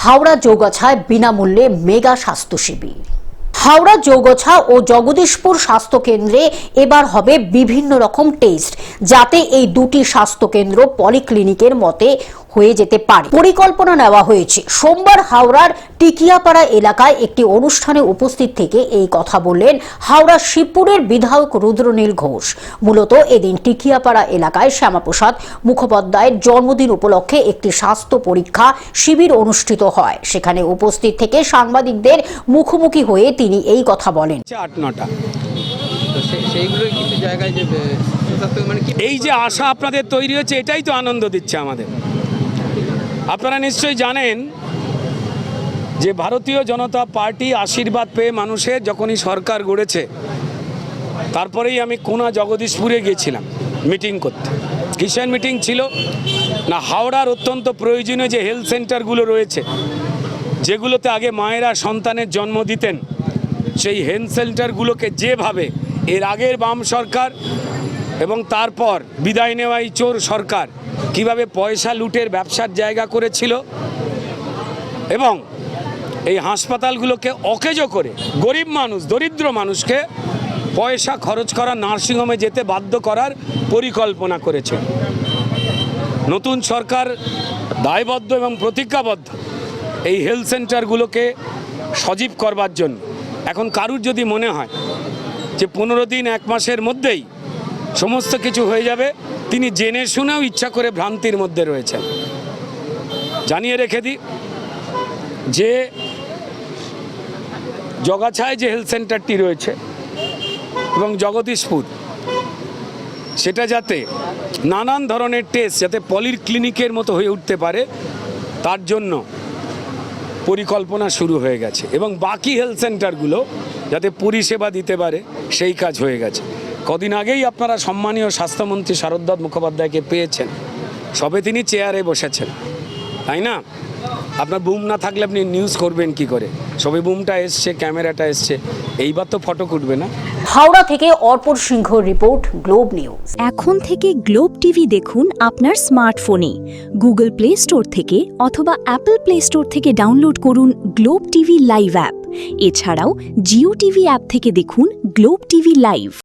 হাওড়া চৌগাছায় বিনামূল্যে মেগা স্বাস্থ্য শিবির। হাওড়া চৌগাছা ও জগদীশপুর স্বাস্থ্য কেন্দ্রে এবার হবে বিভিন্ন রকম টেস্ট, যাতে এই দুটি স্বাস্থ্য কেন্দ্র পলিক্লিনিকের মতে হয়ে যেতে পারে পরিকল্পনা নেওয়া হয়েছে। সোমবার হাওড়ার টিকিয়াপাড়া এলাকায় একটি অনুষ্ঠানে উপস্থিত থেকে এই কথা বললেন হাওড়া শিবপুরের বিধায়ক রুদ্রনীল ঘোষ। মূলত এদিন টিকিয়াপাড়া এলাকায় শ্যামাপ্রসাদ মুখোপাধ্যায়ের জন্মদিন উপলক্ষে একটি স্বাস্থ্য পরীক্ষা শিবির অনুষ্ঠিত হয়। সেখানে উপস্থিত থেকে সাংবাদিকদের মুখোমুখি হয়ে তিনি এই কথা বলেন। এই যে আশা আপনাদের তৈরি হচ্ছে, এটাই তো আনন্দ দিচ্ছে আমাদের। আপনারা নিশ্চয়ই জানেন যে ভারতীয় জনতা পার্টি আশীর্বাদ পেয়ে মানুষের যখনই সরকার গড়েছে, তারপরেই আমি কোনা জগদীশপুরে গিয়েছিলাম মিটিং করতে। কিসের মিটিং ছিল না, হাওড়ার অত্যন্ত প্রয়োজনীয় যে হেলথ সেন্টারগুলো রয়েছে, যেগুলোতে আগে মায়েরা সন্তানের জন্ম দিতেন, সেই হেলথ সেন্টারগুলোকে যেভাবে এর আগের বাম সরকার এবং তারপর বিদায় নেওয়া এই চোর সরকার কিভাবে পয়সা লুটের ব্যবসার জায়গা করেছিল, এবং এই হাসপাতালগুলোকে অকেজো করে গরিব মানুষ, দরিদ্র মানুষকে পয়সা খরচ করা নার্সিংহোমে যেতে বাধ্য করার পরিকল্পনা করেছে। নতুন সরকার দায়বদ্ধ এবং প্রতিজ্ঞাবদ্ধ এই হেলথ সেন্টারগুলোকে সজীব করবার জন্য। এখন কারুর যদি মনে হয় যে 15 দিন 1 মাসের মধ্যেই সমস্ত কিছু হয়ে যাবে, তিনি জেনে শুনেও ইচ্ছা করে ভ্রান্তির মধ্যে রয়েছেন। জানিয়ে রেখে দিই যে জগাছায় যে হেলথ সেন্টারটি রয়েছে এবং জগদীশপুর, সেটা যাতে নানান ধরনের টেস্ট যাতে পলিক্লিনিকের মতো হয়ে উঠতে পারে, তার জন্য পরিকল্পনা শুরু হয়ে গেছে। এবং বাকি হেলথ সেন্টারগুলো যাতে পরিষেবা দিতে পারে, সেই কাজ হয়ে গেছে। কদিন আগেই আপনারা সম্মানীয় স্বাস্থ্যমন্ত্রী শারদদাস মুখোপাধ্যায়কে পেয়েছেন, সবে তিনি চেয়ারে বসেছেন, তাই না? আপনার বুম না থাকলে আপনি নিউজ করবেন কি করে? সবে বুমটা এসছে, ক্যামেরাটা এসছে, এইবার তো ফটো উঠবে না। হাওড়া থেকে অর্পণ সিংহ রিপোর্ট, গ্লোব নিউজ। এখন থেকে গ্লোব টিভি দেখুন আপনার স্মার্টফোনে। গুগল প্লে স্টোর থেকে অথবা অ্যাপল প্লে স্টোর থেকে ডাউনলোড করুন গ্লোব টিভি লাইভ অ্যাপ। এছাড়াও জিও টিভি অ্যাপ থেকে দেখুন গ্লোব টিভি লাইভ।